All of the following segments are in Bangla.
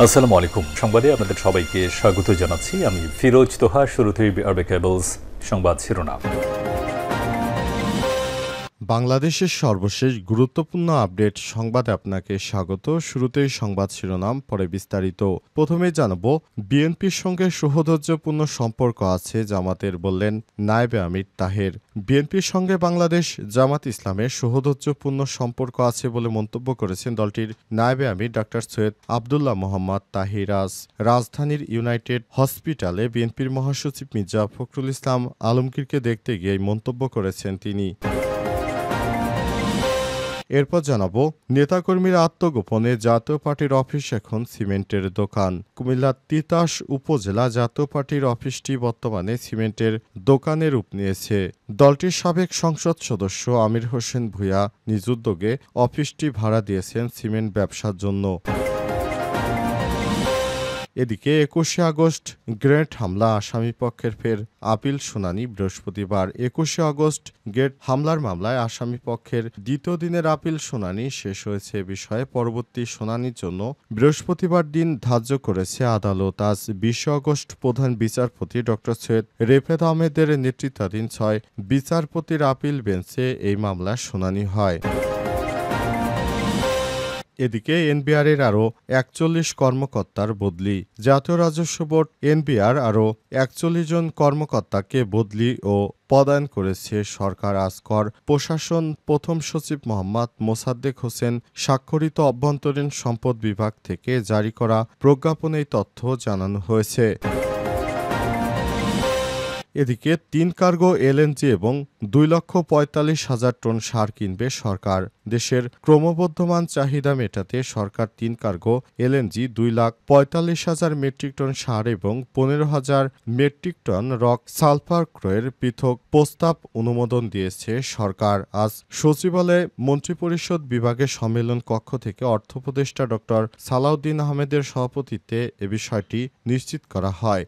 আসসালামু আলাইকুম। সংবাদে আপনাদের সবাইকে স্বাগত জানাচ্ছি। আমি ফিরোজ তোহা। শুরুতেই আরবে কেবলস সংবাদ শিরোনাম। বাংলাদেশের সর্বশেষ গুরুত্বপূর্ণ আপডেট সংবাদে আপনাকে স্বাগত। শুরুতেই সংবাদ শিরোনাম, পরে বিস্তারিত। প্রথমে জানাবো, বিএনপির সঙ্গে সৌহার্দ্যপূর্ণ সম্পর্ক আছে জামাতের, বললেন নায়েবে আমির তাহের। বিএনপির সঙ্গে বাংলাদেশ জামাত ইসলামের সৌহার্দ্যপূর্ণ সম্পর্ক আছে বলে মন্তব্য করেছেন দলটির নায়েবে আমির ডাক্তার সৈয়দ আবদুল্লাহ মোহাম্মদ তাহির। আজ রাজধানীর ইউনাইটেড হসপিটালে বিএনপির মহাসচিব মির্জা ফখরুল ইসলাম আলমগীরকে দেখতে গিয়ে মন্তব্য করেছেন তিনি। এরপর জানাবো, নেতাকর্মীরা আত্মগোপনে জাতীয় পার্টির অফিস এখন সিমেন্টের দোকান। কুমিল্লার তিতাস উপজেলা জাতীয় পার্টির অফিসটি বর্তমানে সিমেন্টের দোকানে রূপ নিয়েছে। দলটির সাবেক সংসদ সদস্য আমির হোসেন ভূঁইয়া নিজ উদ্যোগে অফিসটি ভাড়া দিয়েছেন সিমেন্ট ব্যবসার জন্য। এদিকে ২১শে আগস্ট গ্রেনেড হামলা আসামিপক্ষের ফের আপিল শুনানি বৃহস্পতিবার। ২১শে আগস্ট গ্রেনেড হামলার মামলায় আসামিপক্ষের দ্বিতীয় দিনের আপিল শুনানি শেষ হয়েছে। বিষয়ে পরবর্তী শুনানির জন্য বৃহস্পতিবার দিন ধার্য করেছে আদালত। আজ ২০ আগস্ট প্রধান বিচারপতি ড. সৈয়দ রেফেদ আহমেদের নেতৃত্বাধীন ৬ বিচারপতির আপিল বেঞ্চে এই মামলার শুনানি হয়। এদিকে এনবিআরের আরও ৪১ কর্মকর্তার বদলি। জাতীয় রাজস্ব বোর্ড এনবিআর আরও ৪১ জন কর্মকর্তাকে বদলি ও পদায়ন করেছে সরকার। আজ কর প্রশাসন প্রথম সচিব মোহাম্মদ মোসাদ্দেক হোসেন স্বাক্ষরিত অভ্যন্তরীণ সম্পদ বিভাগ থেকে জারি করা প্রজ্ঞাপনে এই তথ্য জানানো হয়েছে। এদিকে ৩ কার্গো এলএনজি এবং ২,৪৫,০০০ টন সার কিনবে সরকার। দেশের ক্রমবর্ধমান চাহিদা মেটাতে সরকার ৩ কার্গো এলএনজি ২,৪৫,০০০ মেট্রিক টন সার এবং ১৫,০০০ মেট্রিক টন রক সালফার ক্রয়ের পৃথক প্রস্তাব অনুমোদন দিয়েছে সরকার। আজ সচিবালয়ে মন্ত্রিপরিষদ বিভাগের সম্মেলন কক্ষ থেকে অর্থ উপদেষ্টা ড. সালাউদ্দিন আহমেদের সভাপতিত্বে এ বিষয়টি নিশ্চিত করা হয়।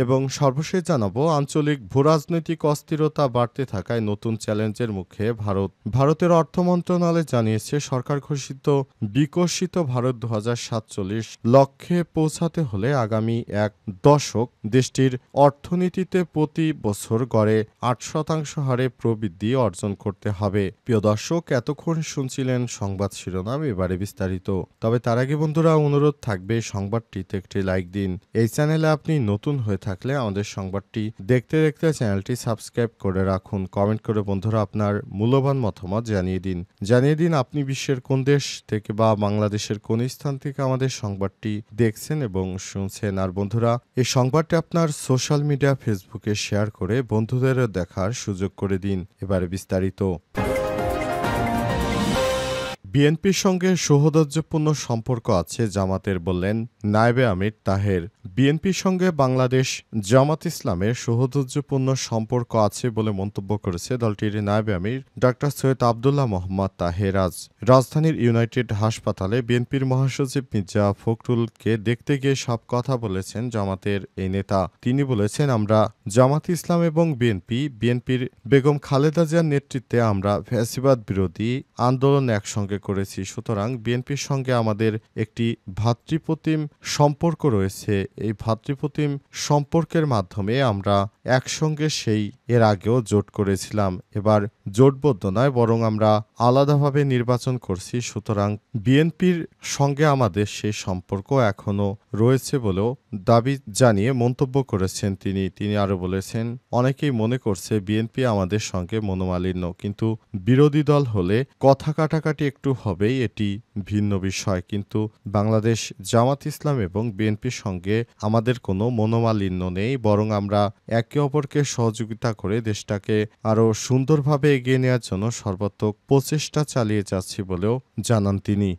এবং সর্বশেষ জানাবো, আঞ্চলিক ভূরাজনৈতিক অস্থিরতা বাড়তে থাকায় নতুন চ্যালেঞ্জের মুখে ভারত। ভারতের অর্থ মন্ত্রণালয় জানিয়েছে, সরকার ঘোষিত বিকশিত ভারত ২০৪৭ লক্ষ্যে পৌঁছাতে হলে আগামী এক দশক দেশটির অর্থনীতিতে প্রতি বছর গড়ে ৮% হারে প্রবৃদ্ধি অর্জন করতে হবে। প্রিয় দর্শক, এতক্ষণ শুনছিলেন সংবাদ শিরোনাম, এবারে বিস্তারিত। তবে তার আগে বন্ধুরা, অনুরোধ থাকবে সংবাদটিতে একটি লাইক দিন। এই চ্যানেলে আপনি নতুন হয়ে থাকলে আমাদের সংবাদটি দেখতে দেখতে চ্যানেলটি সাবস্ক্রাইব করে রাখুন। কমেন্ট করে বন্ধুরা আপনার মূল্যবান মতামত জানিয়ে দিন আপনি বিশ্বের কোন দেশ থেকে বা বাংলাদেশের কোন স্থান থেকে আমাদের সংবাদটি দেখছেন এবং শুনছেন। আর বন্ধুরা, এই সংবাদটি আপনার সোশ্যাল মিডিয়া ফেসবুকে শেয়ার করে বন্ধুদের দেখার সুযোগ করে দিন। এবারে বিস্তারিত। বিএনপির সঙ্গে সৌহার্দ্যপূর্ণ সম্পর্ক আছে জামাতের, বললেন নায়েবে আমির তাহের। বিএনপির সঙ্গে বাংলাদেশ জামাত ইসলামের সৌহার্দ্যপূর্ণ সম্পর্ক আছে বলে মন্তব্য করেছে দলটির নায়েবে আমির ডাক্তার সৈয়দ আবদুল্লাহ মোহাম্মদ তাহের। আজ রাজধানীর ইউনাইটেড হাসপাতালে বিএনপির মহাসচিব মির্জা ফখরুলকে দেখতে গিয়ে সব কথা বলেছেন জামাতের এই নেতা। তিনি বলেছেন, আমরা জামাত ইসলাম এবং বিএনপির বেগম খালেদা জিয়ার নেতৃত্বে আমরা ফ্যাসিবাদ বিরোধী আন্দোলন একসঙ্গে করেছি। সুতরাং বিএনপির সঙ্গে আমাদের একটি ভ্রাতৃপ্রতিম সম্পর্ক রয়েছে। এই ভ্রাতৃপ্রতিম সম্পর্কের মাধ্যমে আমরা একসঙ্গে এর আগেও জোট করেছিলাম। এবার জোটবদ্ধ নয়, বরং আমরা আলাদাভাবে নির্বাচন করছি। সুতরাং বিএনপির সঙ্গে আমাদের সেই সম্পর্ক এখনো রয়েছে বলেও দাবি জানিয়ে মন্তব্য করেছেন তিনি আরো বলেছেন, অনেকেই মনে করছে বিএনপি আমাদের সঙ্গে মনোমালিন্য, কিন্তু বিরোধী দল হলে কথা কাটাকাটি একটু হবেই, এটি ভিন্ন বিষয়। কিন্তু বাংলাদেশ জামাত ইসলাম এবং বিএনপির সঙ্গে আমাদের কোনো মনোমালিন্য নেই, বরং আমরা একে অপরকে সহযোগিতা করে দেশটাকে আরও সুন্দরভাবে এগিয়ে নেওয়ার জন্য সর্বাত্মক প্রচেষ্টা চালিয়ে যাচ্ছি বলেও জানান তিনি।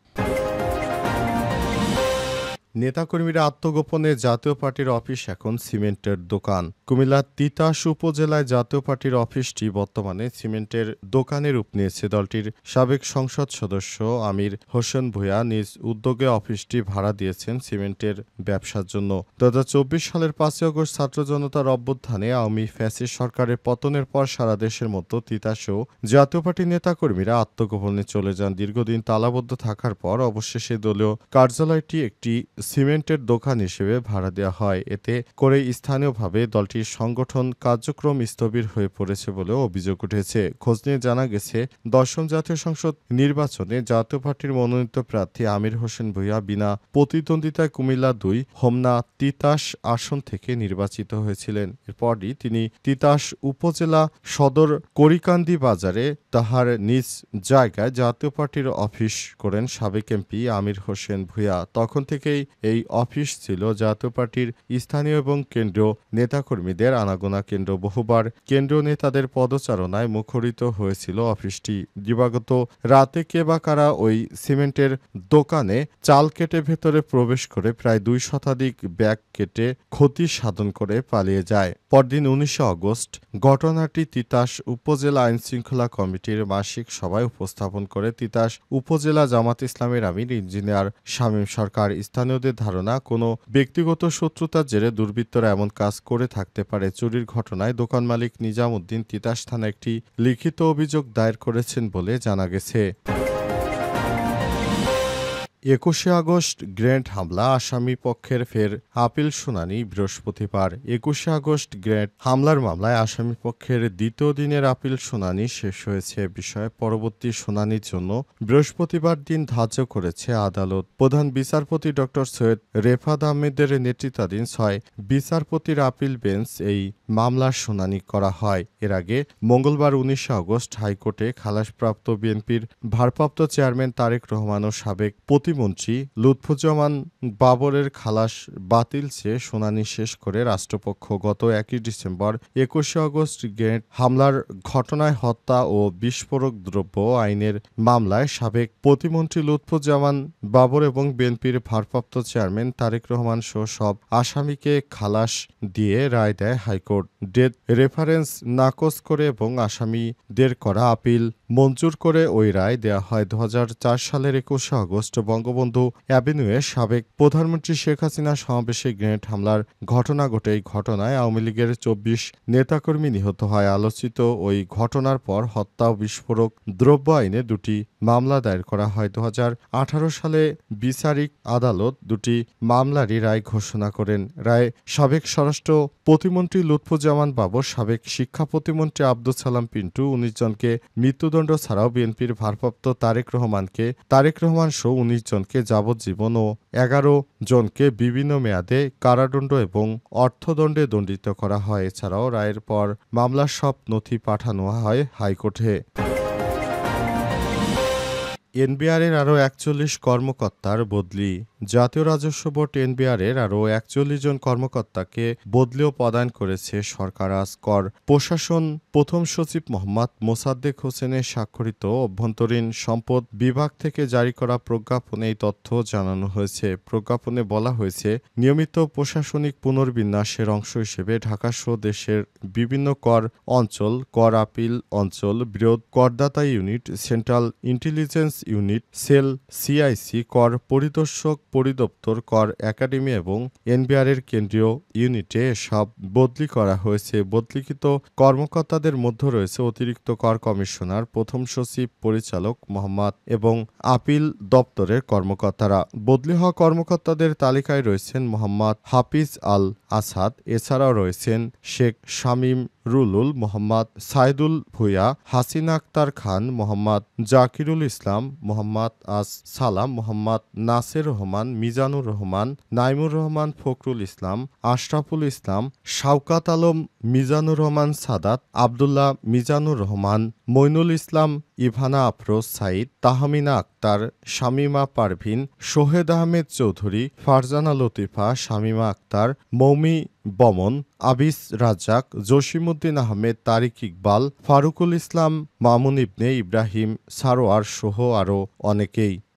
নেতাকর্মীরা আত্মগোপনে জাতীয় পার্টির অফিস এখন সিমেন্টের দোকান। কুমিল্লার তিতাস উপজেলায় জাতীয় পার্টির অফিসটি বর্তমানে সিমেন্টের দোকানে রূপ নিয়েছে। দলটির সাবেক সংসদ সদস্য আমির হোসেন ভূঁইয়া নিজ উদ্যোগে অফিসটি ভাড়া দিয়েছেন সিমেন্টের ব্যবসার জন্য। ২০২৪ সালের ৫ আগস্ট ছাত্র জনতার অভ্যুত্থানে আওয়ামী ফ্যাসিস্ট সরকারের পতনের পর সারা দেশের মতো তিতাসেও জাতীয় পার্টির নেতাকর্মীরা আত্মগোপনে চলে যান। দীর্ঘদিন তালাবদ্ধ থাকার পর অবশেষে দলীয় কার্যালয়টি একটি সিমেন্টের দোকান হিসেবে ভাড়া দেওয়া হয়। এতে করে স্থানীয়ভাবে দলটির সংগঠন কার্যক্রম স্থবির হয়ে পড়েছে বলেও অভিযোগ উঠেছে। খোঁজ নিয়ে জানা গেছে, ১০ম জাতীয় সংসদ নির্বাচনে জাতীয় পার্টির মনোনীত প্রার্থী আমির হোসেন ভূঁইয়া বিনা প্রতিদ্বন্দ্বিতায় কুমিল্লা ২ হোমনা তিতাস আসন থেকে নির্বাচিত হয়েছিলেন। এরপরই তিনি তিতাস উপজেলা সদর করিকান্দি বাজারে তাহার নিজ জায়গায় জাতীয় পার্টির অফিস করেন সাবেক এমপি আমির হোসেন ভূঁইয়া। তখন থেকেই এই অফিস ছিল জাতীয় পার্টির স্থানীয় এবং কেন্দ্রীয় নেতাকর্মীদের আনাগোনা কেন্দ্র। বহুবার কেন্দ্রীয় নেতাদের পদচারণায় মুখরিত হয়েছিল অফিসটি। দিবাগত রাতে কে বা কারা ওই সিমেন্টের দোকানে চাল কেটে ভেতরে প্রবেশ করে প্রায় ২ শতাধিক ব্যাগ কেটে ক্ষতি সাধন করে পালিয়ে যায়। পরদিন ১৯ আগস্ট ঘটনাটি তিতাস উপজেলা আইনশৃঙ্খলা কমিটির মাসিক সভায় উপস্থাপন করে তিতাস উপজেলা জামাত ইসলামের আমির ইঞ্জিনিয়ার শামীম সরকার। স্থানীয়দের ধারণা, কোনো ব্যক্তিগত শত্রুতার জেরে দুর্বৃত্তরা এমন কাজ করে থাকতে পারে। চুরির ঘটনায় দোকান মালিক নিজাম উদ্দিন তিতাস থানায় একটি লিখিত অভিযোগ দায়ের করেছেন বলে জানা গেছে। ২১ আগস্ট গ্রেনেড হামলা, আসামি পক্ষের ফের আপিল শুনানি বৃহস্পতিবার। ২১ আগস্ট গ্রেনেড হামলার মামলায় আসামি পক্ষের দ্বিতীয় দিনের আপিল শুনানি শেষ হয়েছে। বিষয়ে পরবর্তী শুনানির জন্য বৃহস্পতিবার দিন ধার্য করেছে আদালত। প্রধান বিচারপতি ড. সৈয়দ রেফাত আহমেদের নেতৃত্বাধীন ৬ বিচারপতির আপিল বেঞ্চ এই মামলার শুনানি করা হয়। এর আগে মঙ্গলবার ১৯ আগস্ট হাইকোর্টে খালাসপ্রাপ্ত বিএনপির ভারপ্রাপ্ত চেয়ারম্যান তারেক রহমান ও সাবেক প্রতিমন্ত্রী লুৎফুজ্জামান বাবরের খালাস বাতিল চেয়ে শুনানি শেষ করে রাষ্ট্রপক্ষ গত ১ ডিসেম্বর ২১ আগস্ট গ্রেনেড হামলার ঘটনায় হত্যা ও বিস্ফোরক দ্রব্য আইনের মামলায় সাবেক প্রতিমন্ত্রী লুৎফুজ্জামান বাবর এবং বিএনপির ভারপ্রাপ্ত চেয়ারম্যান তারেক রহমান সহ সব আসামিকে খালাস দিয়ে রায় দেয় হাইকোর্ট। ডেথ রেফারেন্স নাকচ করে এবং আসামিদের করা আপিল মঞ্জুর করে ওই রায় দেওয়া হয়। ২০০৪ সালের ২১ আগস্ট বঙ্গবন্ধু অ্যাভিনিউয়ে সাবেক প্রধানমন্ত্রী শেখ হাসিনা সমাবেশে গ্রেনেড হামলার ঘটনা ঘটে। এই ঘটনায় আওয়ামী লীগের ২৪ নেতাকর্মী নিহত হয়। আলোচিত ওই ঘটনার পর হত্যা ও বিস্ফোরক দ্রব্য আইনে ২টি মামলা দায়ের করা হয়। ২০১৮ সালে বিচারিক আদালত ২টি মামলারই রায় ঘোষণা করেন। রায়ে সাবেক স্বরাষ্ট্র প্রতিমন্ত্রী লুৎফুজ্জামান বাবর, সাবেক শিক্ষা প্রতিমন্ত্রী আব্দুস সালাম পিন্টু ১৯ জনকে মৃত্যুদণ্ড ছাড়াও বিএনপির ভারপ্রাপ্ত তারেক রহমান সহ ১৯ জনকে যাবজ্জীবন ও ১১ জনকে বিভিন্ন মেয়াদে কারাদণ্ড এবং অর্থদণ্ডে দণ্ডিত করা হয়। এছাড়াও রায়ের পর মামলার সব নথি পাঠানো হয় হাইকোর্টে। এনবিআরের আরও ৪১ কর্মকর্তার বদলি। জাতীয় রাজস্ব বোর্ড এনবিআরের আরও ৪১ জন কর্মকর্তাকে বদলি ও প্রদান করেছে সরকার। আজ কর প্রশাসন প্রথম সচিব মোহাম্মদ মোসাদ্দেক হোসেনের স্বাক্ষরিত অভ্যন্তরীণ সম্পদ বিভাগ থেকে জারি করা প্রজ্ঞাপনে এই তথ্য জানানো হয়েছে। প্রজ্ঞাপনে বলা হয়েছে, নিয়মিত প্রশাসনিক পুনর্বিন্যাসের অংশ হিসেবে ঢাকাসহ দেশের বিভিন্ন কর অঞ্চল, কর আপিল অঞ্চল, বৃহৎ করদাতা unit, central intelligence unit, cell, CIC, কর পরিদর্শক পরিদপ্তর, কর একাডেমি এবং এনবিআরের কেন্দ্রীয় ইউনিটে এসব বদলি করা হয়েছে। বদলিকৃত কর্মকর্তাদের মধ্যে রয়েছে অতিরিক্ত কর কমিশনার, প্রথম সচিব, পরিচালক মোহাম্মদ এবং আপিল দপ্তরের কর্মকর্তারা। বদলি হওয়া কর্মকর্তাদের তালিকায় রয়েছেন মোহাম্মদ হাফিজ আল আসাদ। এছাড়াও রয়েছেন শেখ শামীম রুলুল, মোহাম্মদ সাইদুল ভূঁইয়া, হাসিনা আক্তার খান, মোহাম্মদ জাকিরুল ইসলাম, মোহাম্মদ আস সালাম, মোহাম্মদ নাসের রহমান, মিজানুর রহমান, নাইমুর রহমান, ফখরুল ইসলাম, আশরাফুল ইসলাম, শাওকাত আলম, মিজানুর রহমান সাদাত, আবদুল্লাহ মিজানুর রহমান, মইনুল ইসলাম, ইভানা আফরোজ সাইদ, তাহমিনা আক্তার, শামীমা পারভিন, সোহেদ আহমেদ চৌধুরী, ফারজানা লতিফা, শামীমা আক্তার, মৌমি বমন, আবিস রাজ্জাক, জসিমউদ্দিন আহমেদ, তারিক ইকবাল, ফারুকুল ইসলাম, মামুন ইবনে ইব্রাহিম সারোয়ার সহ আরও অনেকেই।